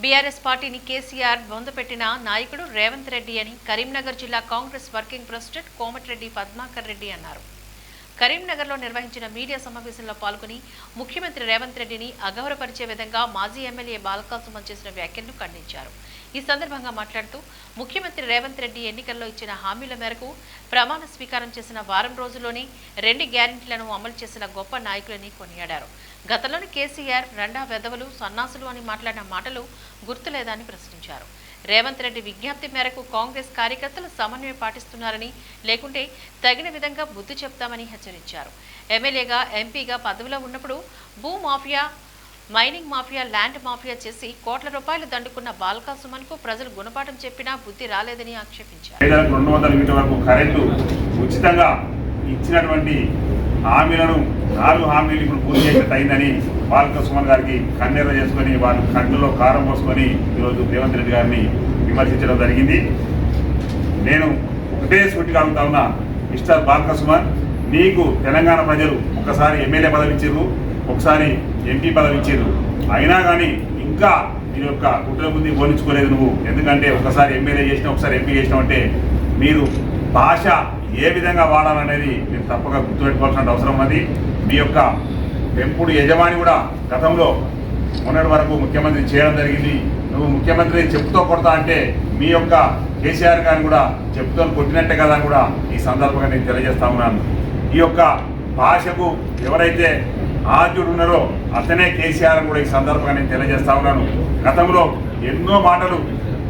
BRS పార్టీని కేసీఆర్ బొందపెట్టిన నాయకుడు రేవంత్ రెడ్డి అని కరీంనగర్ జిల్లా కాంగ్రెస్ వర్కింగ్ ప్రెసిడెంట్ కోమటిరెడ్డి పద్మాకర్ రెడ్డి అన్నారు. కరీంనగర్లో నిర్వహించిన మీడియా సమావేశంలో పాల్గొని ముఖ్యమంత్రి రేవంత్ రెడ్డిని అగౌరవపరిచే విధంగా మాజీ ఎమ్మెల్యే బాల్కా సుమన్ చేసిన వ్యాఖ్యలను ఖండించారు. ఈ సందర్భంగా మాట్లాడుతూ ముఖ్యమంత్రి రేవంత్ రెడ్డి ఎన్నికల్లో ఇచ్చిన హామీల మేరకు ప్రమాణ స్వీకారం చేసిన వారం రోజుల్లోనే 2 గ్యారెంటీలను అమలు చేసిన గొప్ప నాయకులని కొనియాడారు. గతంలోని కేసీఆర్ రెండా వెధవలు సన్నాసులు అని మాట్లాడిన మాటలు గుర్తులేదని ప్రశ్నించారు. రేవంత్ రెడ్డి విజ్ఞప్తి మేరకు కాంగ్రెస్ కార్యకర్తలు సమన్వయం పాటిస్తున్నారని, లేకుంటే తగిన విధంగా బుద్ధి చెప్తామని హెచ్చరించారు. ఎమ్మెల్యేగా ఎంపీగా పదవిలో ఉన్నప్పుడు భూ mafia, mining mafia, land mafia చేసి కోట్ల రూపాయలు దండుకున్న బాల్కా సుమన్ కు ప్రజలు గుణపాఠం చెప్పినా బుద్ధి రాలేదని ఆక్షేపించారు. 200 మీటర్ల వరకు కరెంటు ఉచితంగా ఇచ్చినటువంటి హామీలను 4 హామీలు ఇప్పుడు పూర్తి చేసినట్టు అయిందని బాల్కా సుమన్ గారికి కన్నెర్ర చేసుకొని వారి కళ్ళలో కారం పోసుకొని ఈరోజు రేవంత్ రెడ్డి గారిని విమర్శించడం జరిగింది. నేను ఒకటే సూటిగా అడుగుతా ఉన్నా, మిస్టర్ బాల్కా సుమన్, నీకు తెలంగాణ ప్రజలు ఒకసారి ఎమ్మెల్యే పదవి ఇచ్చిర్రు, ఒకసారి ఎంపీ పదవి ఇచ్చిర్రు. అయినా కానీ ఇంకా నీ యొక్క కుట్ర బుద్ధి పోనించుకోలేదు నువ్వు. ఎందుకంటే ఒకసారి ఎమ్మెల్యే చేసినా, ఒకసారి ఎంపీ చేసినావు అంటే మీరు భాష ఏ విధంగా వాడాలనేది మీరు తప్పక గుర్తుపెట్టుకోవాల్సిన అవసరం ఉన్నది. మీ యొక్క పెంపుడు యజమాని కూడా గతంలో మొన్నటి వరకు ముఖ్యమంత్రి చేయడం జరిగింది. నువ్వు ముఖ్యమంత్రి చెప్పుతో కొడతా అంటే మీ యొక్క కేసీఆర్ గారిని కూడా చెప్పుతో కొట్టినట్టే కదా అని కూడా ఈ సందర్భంగా నేను తెలియజేస్తా ఉన్నాను. ఈ యొక్క భాషకు ఎవరైతే ఆద్యుడు ఉన్నారో అతనే కేసీఆర్ కూడా ఈ సందర్భంగా నేను తెలియజేస్తా ఉన్నాను. గతంలో ఎన్నో మాటలు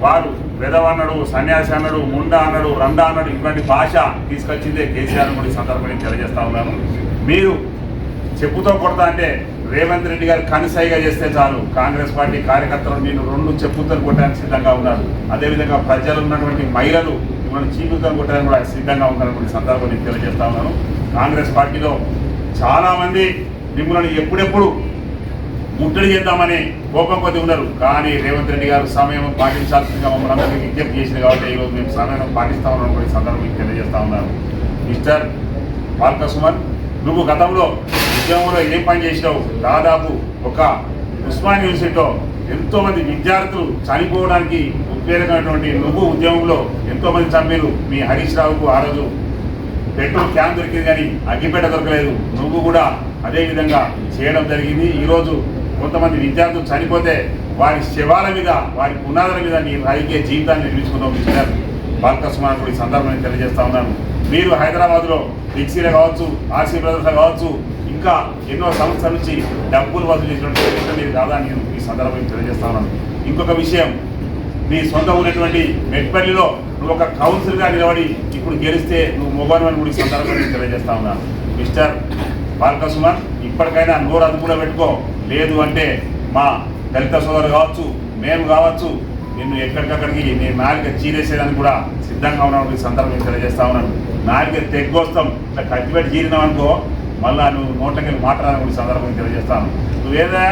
వారు వెదవన్నాడు, సన్యాసి అన్నాడు, ముండా అన్నాడు, రండా అన్నాడు, ఇటువంటి భాష తీసుకొచ్చిందే కేసీఆర్ కూడా ఈ సందర్భంగా నేను తెలియజేస్తా ఉన్నాను. మీరు చెప్పుతో కొడతా అంటే రేవంత్ రెడ్డి గారు కనిసైగా చేస్తే చాలు, కాంగ్రెస్ పార్టీ కార్యకర్తలు నేను 2 చెప్పుతో కొట్టడానికి సిద్ధంగా ఉన్నారు. అదేవిధంగా ప్రజలు ఉన్నటువంటి మహిళలు మిమ్మల్ని చీకుతో కొట్టడానికి కూడా సిద్ధంగా ఉన్నారని సందర్భం నేను తెలియజేస్తా ఉన్నాను. కాంగ్రెస్ పార్టీలో చాలామంది మిమ్మల్ని ఎప్పుడెప్పుడు ముట్టడి చేద్దామని కోపం కొద్ది ఉన్నారు. కానీ రేవంత్ రెడ్డి గారు సమయం పాటించాల్సిందిగా మమ్మల్ని అందరికీ విజ్ఞప్తి చేసింది కాబట్టి ఈరోజు మేము సమయం పాటిస్తామని కూడా ఈ సందర్భం తెలియజేస్తా ఉన్నాను. మిస్టర్ బాల్కా సుమన్, నువ్వు గతంలో ఉద్యమంలో ఏం పని చేసినావు? దాదాపు ఒక ఉస్మానియా యూనివర్సిటీలో ఎంతోమంది విద్యార్థులు చనిపోవడానికి ఉద్వేగమైనటువంటి నువ్వు ఉద్యమంలో ఎంతోమంది చంపేరు. మీ హరీష్ రావుకు ఆ రోజు పెట్రోల్ క్యాన్ దొరికింది కానీ అగ్గిపేట దొరకలేదు. నువ్వు కూడా అదేవిధంగా చేయడం జరిగింది. ఈరోజు కొంతమంది విద్యార్థులు చనిపోతే వారి శవాల మీద, వారి పునాదుల మీద నీ రాజకీయ జీవితాన్ని నిర్మించుకున్నావు. మిస్టర్ బాల్కా సుమన్ కూడా ఈ సందర్భాన్ని తెలియజేస్తా ఉన్నాను. మీరు హైదరాబాద్లో డిక్సీలో కావచ్చు, ఆర్సీ బ్రదర్స్లో కావచ్చు, ఇంకా ఎన్నో సంస్థల నుంచి డబ్బులు వసూలు చేసినటువంటి మీరు కాదని నేను ఈ సందర్భంగా తెలియజేస్తా ఉన్నాను. ఇంకొక విషయం, నీ సొంత ఉన్నటువంటి మెట్పల్లిలో నువ్వు ఒక కౌన్సిల్గా నిలబడి ఇప్పుడు గెలిస్తే నువ్వు మొబైల్ అని కూడా ఈ సందర్భంగా తెలియజేస్తా ఉన్నాను. మిస్టర్ బాల్కా సుమన్, ఇప్పటికైనా నోరు అదుపులో పెట్టుకో. లేదు అంటే మా దళిత సోదరులు కావచ్చు, మేము కావచ్చు, నిన్ను ఎక్కడికక్కడికి నేను నాలుక చీరేసేదానికి కూడా సిద్ధంగా ఉన్నాను ఈ సందర్భంగా తెలియజేస్తా ఉన్నాను. నాలుక తెగ్గొస్తాం, ఇట్లా కట్టిపెట్టి చీరినావు అనుకో, మళ్ళా నువ్వు నోట్లకెళ్ళి మాట్లాడాలని కూడా సందర్భంగా తెలియజేస్తాను. నువ్వేదా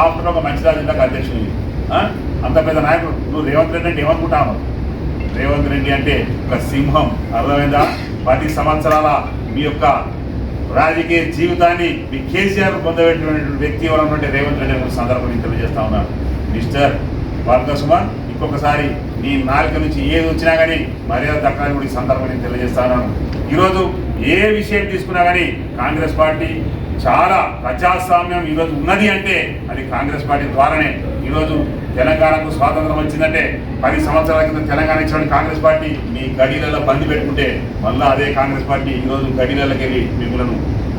ఆఫ్టర్ ఒక మంచిరాజు జిల్లాకు అధ్యక్షుడివి, అంత పెద్ద నాయకుడు. నువ్వు రేవంత్ రెడ్డి అంటే ఏమనుకుంటాను? రేవంత్ రెడ్డి అంటే ఒక సింహం, అర్థమైందా? 10 సంవత్సరాల మీ యొక్క రాజకీయ జీవితాన్ని మీ కేసీఆర్ పొందబెట్టినటువంటి వ్యక్తి ఎవరన్నటువంటి రేవంత్ రెడ్డి అనే సందర్భం తెలియజేస్తా ఉన్నాను. మిస్టర్ బాల్కా సుమన్, ఇంకొకసారి నీ నాలుక నుంచి ఏది వచ్చినా కానీ మర్యాద దక్కాలని కూడా ఈ సందర్భం నేను తెలియజేస్తా ఉన్నాను. ఈరోజు ఏ విషయం తీసుకున్నా కానీ కాంగ్రెస్ పార్టీ చాలా ప్రజాస్వామ్యం ఈరోజు ఉన్నది అంటే అది కాంగ్రెస్ పార్టీ ద్వారానే. ఈరోజు తెలంగాణకు స్వాతంత్రం వచ్చిందంటే 10 సంవత్సరాల క్రితం తెలంగాణ ఇచ్చిన కాంగ్రెస్ పార్టీ మీ గడిలలో బంద్ పెట్టుకుంటే మళ్ళీ అదే కాంగ్రెస్ పార్టీ ఈరోజు గడిలకి వెళ్ళి మిమ్మల్ని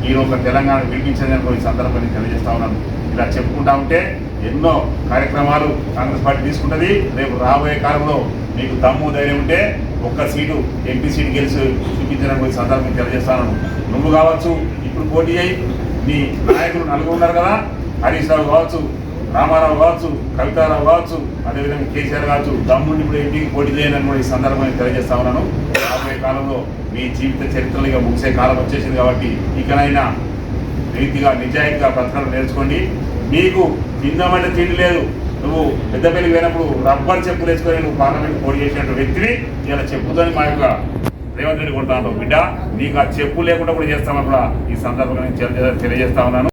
ఈరోజు తెలంగాణ పిలిపించిందని ఈ సందర్భాన్ని తెలియజేస్తా ఉన్నాను. ఇలా చెప్పుకుంటా ఉంటే ఎన్నో కార్యక్రమాలు కాంగ్రెస్ పార్టీ తీసుకుంటుంది. రేపు రాబోయే కాలంలో మీకు దమ్ము ధైర్యం ఉంటే ఒక్క సీటు ఎంపీ సీటు గెలిచి చూపించడానికి ఈ సందర్భం తెలియజేస్తాను. నువ్వు కావచ్చు, ఇప్పుడు పోటీ అయ్యి మీ నాయకులు 4 ఉన్నారు కదా, హరీష్ రావు కావచ్చు, రామారావు కావచ్చు, కవితారావు కావచ్చు, అదేవిధంగా కేసీఆర్ కావచ్చు, దమ్ముండి ఇప్పుడు ఎంపీకి పోటీ చేయని కూడా ఈ సందర్భాన్ని తెలియజేస్తా ఉన్నాను. రాబోయే కాలంలో మీ జీవిత చరిత్రలుగా ముగిసే కాలం వచ్చేసింది కాబట్టి ఇకనైనా రీతిగా నిజాయితీగా బ్రతకడం నేర్చుకోండి. మీకు తిందామంటే తిండి లేదు. నువ్వు పెద్దపల్లికి పోయినప్పుడు రబ్బర్ చెప్పులు వేసుకొని నువ్వు పార్లమెంట్ పోటీ చేసినటువంటి వ్యక్తివి ఇలా చెప్పుతోని మా యొక్క రేవంత్ రెడ్డి కొడతా ఉంటావు. బిడ్డ, నీకు ఆ చెప్పు లేకుండా కూడా చేస్తామని కూడా ఈ సందర్భంగా నేను తెలియజేస్తా ఉన్నాను.